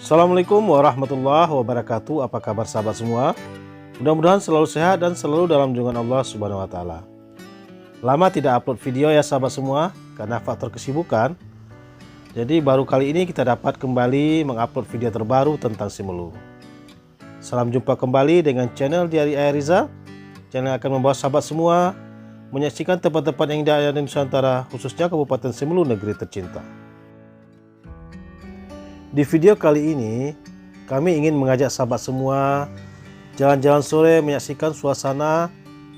Assalamualaikum warahmatullahi wabarakatuh. Apa kabar sahabat semua? Mudah-mudahan selalu sehat dan selalu dalam lindungan Allah Subhanahu wa taala. Lama tidak upload video ya sahabat semua karena faktor kesibukan. Jadi baru kali ini kita dapat kembali mengupload video terbaru tentang Simelu. Salam jumpa kembali dengan channel Diari Ayah Rizal. Channel yang akan membawa sahabat semua menyaksikan tempat-tempat yang indah di Nusantara, khususnya Kabupaten Simelu, negeri tercinta. Di video kali ini, kami ingin mengajak sahabat semua jalan-jalan sore menyaksikan suasana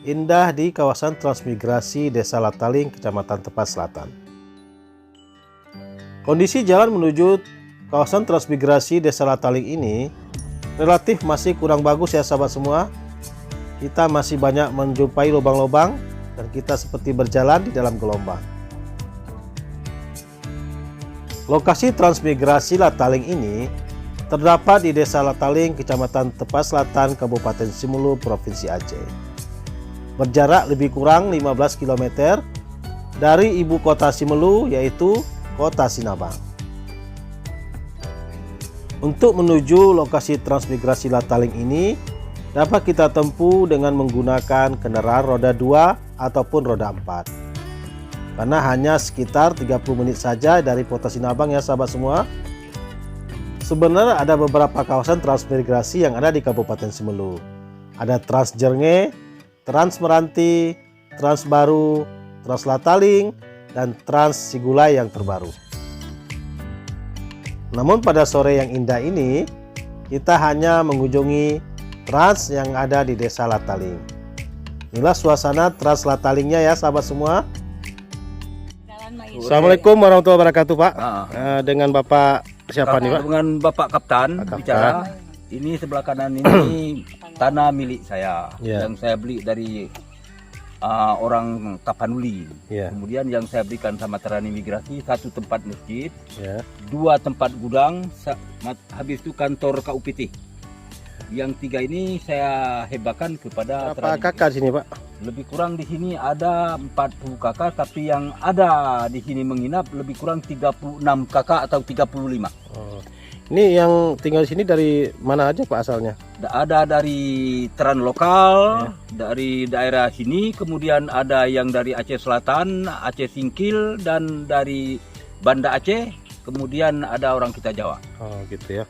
indah di kawasan transmigrasi Desa Lataling, Kecamatan Tepas Selatan. Kondisi jalan menuju kawasan transmigrasi Desa Lataling ini relatif masih kurang bagus ya sahabat semua. Kita masih banyak menjumpai lubang-lubang dan kita seperti berjalan di dalam gelombang. Lokasi transmigrasi Lataling ini terdapat di Desa Lataling, Kecamatan Tepas Selatan, Kabupaten Simelu, Provinsi Aceh. Berjarak lebih kurang 15 km dari ibu kota Simelu, yaitu Kota Sinabang. Untuk menuju lokasi transmigrasi Lataling ini dapat kita tempuh dengan menggunakan kendaraan roda 2 ataupun roda 4. Karena hanya sekitar 30 menit saja dari Kota Sinabang ya sahabat semua. Sebenarnya ada beberapa kawasan transmigrasi yang ada di Kabupaten Simelu. Ada Trans Jernge, Trans Meranti, Trans Baru, Trans Lataling, dan Trans Sigulai yang terbaru. Namun pada sore yang indah ini, kita hanya mengunjungi Trans yang ada di Desa Lataling. Inilah suasana Trans Latalingnya ya sahabat semua. Assalamualaikum warahmatullahi wabarakatuh Pak. Dengan Bapak siapa nih Pak? Dengan Bapak Kapten bicara. Ini sebelah kanan ini tanah milik saya yang saya beli dari orang Tapanuli. Kemudian yang saya berikan sama transmigrasi, satu tempat masjid, dua tempat gudang, habis itu kantor KUPT. Yang tiga ini saya hebakan kepada berapa kakak di sini Pak? Lebih kurang di sini ada 40 kakak, tapi yang ada di sini menginap lebih kurang 36 kakak atau 35. Oh. Ini yang tinggal di sini dari mana aja Pak asalnya? Ada dari Teran lokal, dari daerah sini, kemudian ada yang dari Aceh Selatan, Aceh Singkil, dan dari Banda Aceh, kemudian ada orang kita Jawa. Oh gitu ya.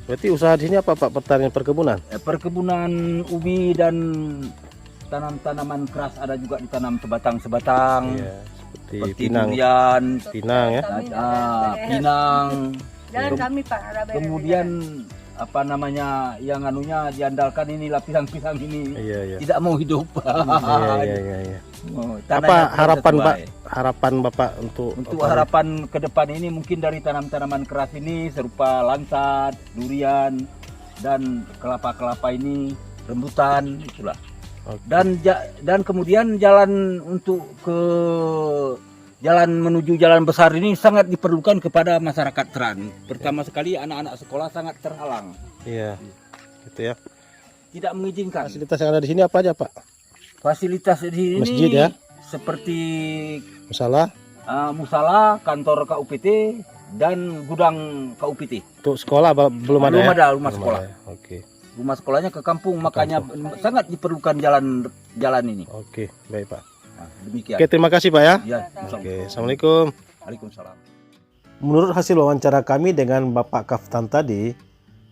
Berarti usaha di sini apa Pak? Pertanian perkebunan? Perkebunan ubi dan tanam-tanaman keras, ada juga ditanam sebatang-sebatang. Seperti durian, pinang ya. Pinang. Jalan kami Pak. Kemudian apa namanya yang anunya diandalkan ini pisang-pisang ini. Tidak mau hidup. Iya. Apa harapan Pak? Harapan Bapak untuk harapan ke depan ini mungkin dari tanam-tanaman keras ini serupa langsat, durian, dan kelapa-kelapa ini, rembutan, itulah. Dan kemudian jalan untuk ke jalan menuju jalan besar ini sangat diperlukan kepada masyarakat Teran. Pertama sekali anak-anak sekolah sangat terhalang. Iya, gitu ya. Tidak mengizinkan. Fasilitas yang ada di sini apa aja Pak? Fasilitas di sini masjid ya, seperti musala, kantor KUPT, dan gudang KUPT. Untuk sekolah belum ada? Belum ada rumah sekolah. Ya? Oke. Rumah sekolahnya ke kampung, makanya sangat diperlukan jalan ini. Oke, baik Pak. Nah, demikian. Oke, terima kasih Pak ya. Oke, assalamualaikum. Waalaikumsalam. Menurut hasil wawancara kami dengan Bapak Kapten tadi,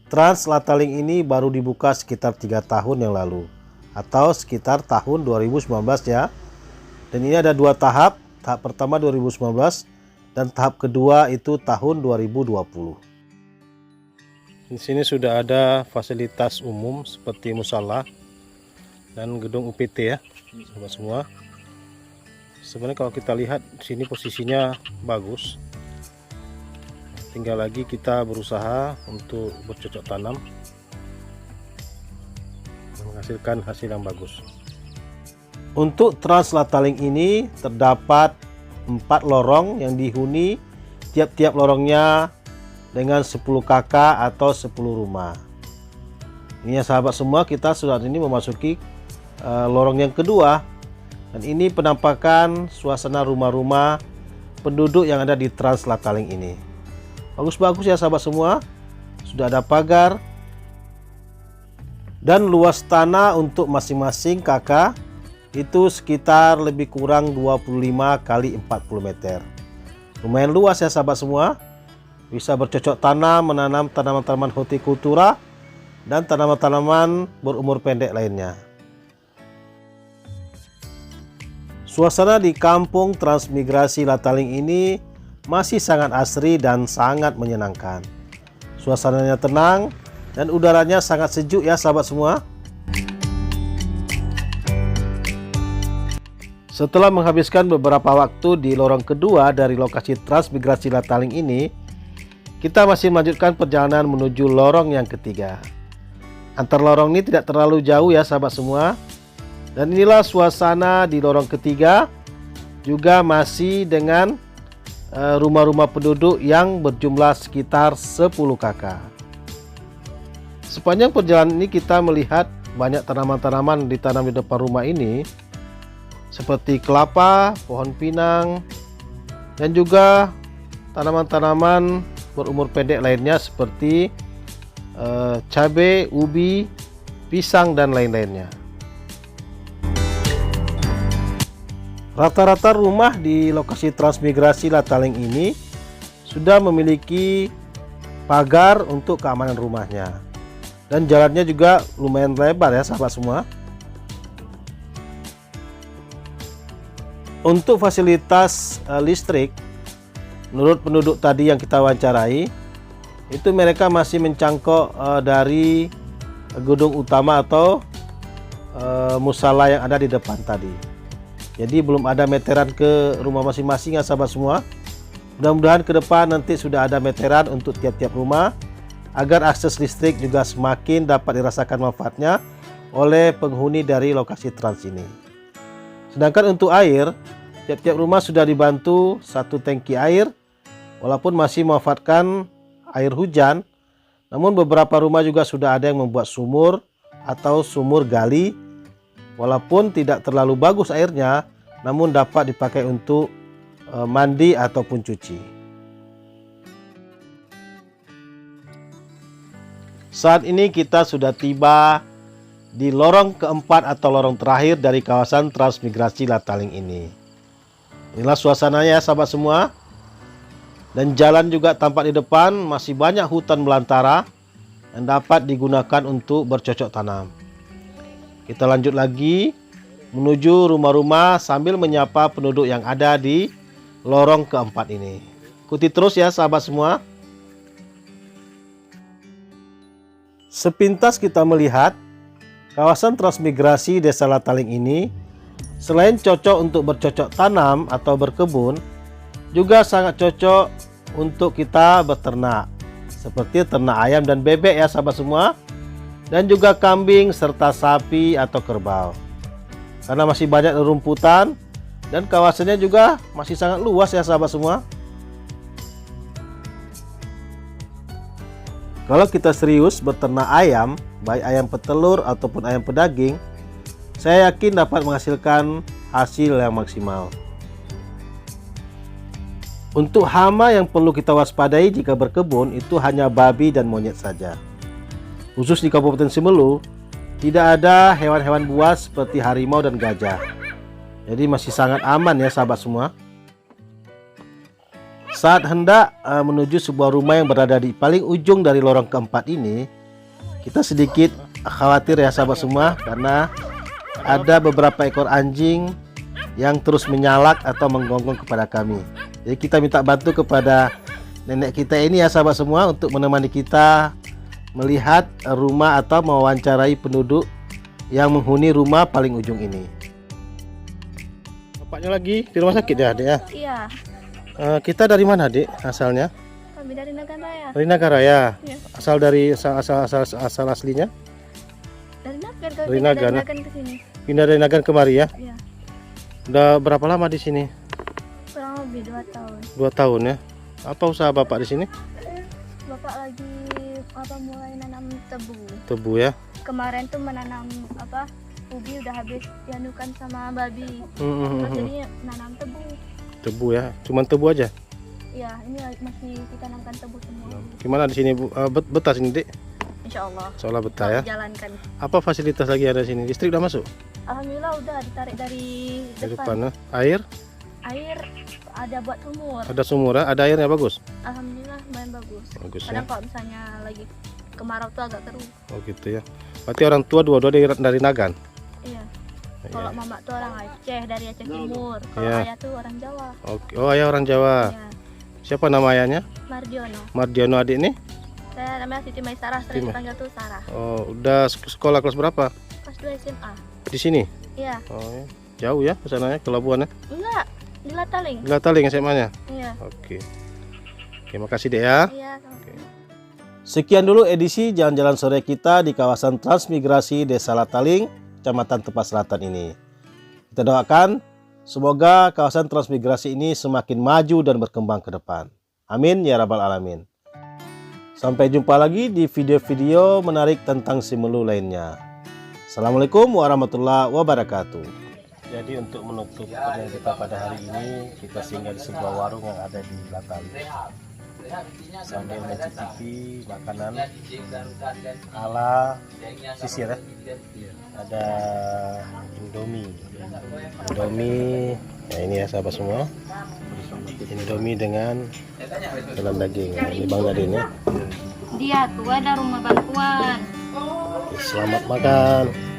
Trans Lataling ini baru dibuka sekitar 3 tahun yang lalu, atau sekitar tahun 2019 ya. Dan ini ada 2 tahap. Tahap pertama 2019 dan tahap kedua itu tahun 2020. Di sini sudah ada fasilitas umum seperti musala dan gedung UPT ya, sahabat semua. Sebenarnya kalau kita lihat di sini posisinya bagus. Tinggal lagi kita berusaha untuk bercocok tanam dan menghasilkan hasil yang bagus. Untuk Trans Lataling ini terdapat 4 lorong yang dihuni, tiap-tiap lorongnya dengan 10 kakak atau 10 rumah. Ini ya sahabat semua, kita saat ini memasuki lorong yang kedua, dan ini penampakan suasana rumah-rumah penduduk yang ada di Trans Lataling ini. Bagus-bagus ya sahabat semua. sudah ada pagar, dan luas tanah untuk masing-masing kakak itu sekitar lebih kurang 25 kali 40 meter. Lumayan luas ya sahabat semua. Bisa bercocok tanam, menanam tanaman-tanaman hortikultura dan tanaman-tanaman berumur pendek lainnya. Suasana di kampung transmigrasi Lataling ini masih sangat asri dan sangat menyenangkan. Suasananya tenang dan udaranya sangat sejuk ya sahabat semua. Setelah menghabiskan beberapa waktu di lorong kedua dari lokasi transmigrasi Lataling ini, kita masih melanjutkan perjalanan menuju lorong yang ketiga. Antar lorong ini tidak terlalu jauh ya sahabat semua. Dan inilah suasana di lorong ketiga, juga masih dengan rumah-rumah penduduk yang berjumlah sekitar 10 kakak. Sepanjang perjalanan ini kita melihat banyak tanaman-tanaman ditanam di depan rumah ini, seperti kelapa, pohon pinang, dan juga tanaman-tanaman berumur pendek lainnya seperti cabai, ubi, pisang, dan lain-lainnya. Rata-rata rumah di lokasi transmigrasi Lataling ini sudah memiliki pagar untuk keamanan rumahnya, dan jalannya juga lumayan lebar ya sahabat semua. Untuk fasilitas listrik, menurut penduduk tadi yang kita wawancarai, itu mereka masih mencangkok dari gedung utama atau musala yang ada di depan tadi. Jadi belum ada meteran ke rumah masing-masing ya sahabat semua. Mudah-mudahan ke depan nanti sudah ada meteran untuk tiap-tiap rumah, agar akses listrik juga semakin dapat dirasakan manfaatnya oleh penghuni dari lokasi trans ini. Sedangkan untuk air, tiap-tiap rumah sudah dibantu satu tangki air, walaupun masih memanfaatkan air hujan, namun beberapa rumah juga sudah ada yang membuat sumur atau sumur gali, walaupun tidak terlalu bagus airnya, namun dapat dipakai untuk mandi ataupun cuci. Saat ini kita sudah tiba di lorong keempat atau lorong terakhir dari kawasan transmigrasi Lataling ini. Inilah suasananya ya sahabat semua. Dan jalan juga tampak di depan masih banyak hutan belantara yang dapat digunakan untuk bercocok tanam. Kita lanjut lagi menuju rumah-rumah sambil menyapa penduduk yang ada di lorong keempat ini. Ikuti terus ya sahabat semua. Sepintas kita melihat kawasan transmigrasi Desa Lataling ini selain cocok untuk bercocok tanam atau berkebun, juga sangat cocok untuk kita beternak, seperti ternak ayam dan bebek ya sahabat semua, dan juga kambing serta sapi atau kerbau. Karena masih banyak rumputan dan kawasannya juga masih sangat luas ya sahabat semua. Kalau kita serius beternak ayam, baik ayam petelur ataupun ayam pedaging, saya yakin dapat menghasilkan hasil yang maksimal. Untuk hama yang perlu kita waspadai jika berkebun itu hanya babi dan monyet saja. Khusus di Kabupaten Simelu, tidak ada hewan-hewan buas seperti harimau dan gajah. Jadi masih sangat aman ya sahabat semua. Saat hendak menuju sebuah rumah yang berada di paling ujung dari lorong keempat ini, kita sedikit khawatir ya sahabat semua, karena ada beberapa ekor anjing yang terus menyalak atau menggonggong kepada kami. Jadi kita minta bantu kepada nenek kita ini ya sahabat semua untuk menemani kita melihat rumah atau mewawancarai penduduk yang menghuni rumah paling ujung ini. Bapaknya lagi di rumah sakit ya adik ya? Iya. Kita dari mana adik asalnya? Kami dari Nagaraya. Dari Nagaraya. Iya. Asal dari asal aslinya? Dari Nagan. Dari Nagan. Nagan ke sini. Pindah dari Nagan kemari ya? Iya. Udah berapa lama di sini? Kurang lebih 2 tahun. 2 tahun ya. Apa usaha bapak di sini? Bapak lagi mulai nanam tebu. Tebu ya. Kemarin tuh menanam ubi udah habis dianukan sama babi. Terus jadi nanam tebu. Tebu ya. Cuman tebu aja. Ya, ini masih ditanamkan tebu semua. Gimana di sini Bu? Betah sini Dek? Insya Allah. Seolah betah ya. Jalankan. Apa fasilitas lagi ada di sini? Listrik udah masuk? Alhamdulillah udah ditarik dari Di depan. depan. Air? Air ada buat sumur. Ada sumur ya? Ada airnya bagus? Alhamdulillah lumayan bagus. Bagus ya. Kadang kalau misalnya lagi kemarau tuh agak keruh. Oh gitu ya. Berarti orang tua dua-dua dari Nagan? Iya. Iya. Kalau mama tuh orang Aceh, dari Aceh Timur. Kalau Iya. ayah tuh orang Jawa. Oke. Oh ayah orang Jawa. Iya. Siapa nama ayahnya? Mardiono. Mardiono adik nih? Saya namanya Siti Maisarah, sering Siti. dipanggil tuh Sarah. Oh udah sekolah kelas berapa? Kelas 2 SMA. Di sini? Iya. Oh ya. Jauh ya kesananya ke Labuan ya? Enggak, di Lataling. Di Lataling SMA-nya? Iya. Oke. Oke makasih Dek ya. Iya. Sekian dulu edisi jalan-jalan sore kita di kawasan transmigrasi Desa Lataling, Kecamatan Tepas Selatan ini. Kita doakan semoga kawasan transmigrasi ini semakin maju dan berkembang ke depan. Amin ya rabbal alamin. Sampai jumpa lagi di video-video menarik tentang Simelu lainnya. Assalamualaikum warahmatullahi wabarakatuh. Jadi untuk menutup perjalanan kita pada hari ini, kita singgah di sebuah warung yang ada di Lataling sambil mencicipi makanan ala sisir ya. Ada Indomie, ya ini ya sahabat semua, Indomie dengan dalam daging. Ini Bang Nadine ya. Dia tuh ada rumah bantuan. Selamat makan.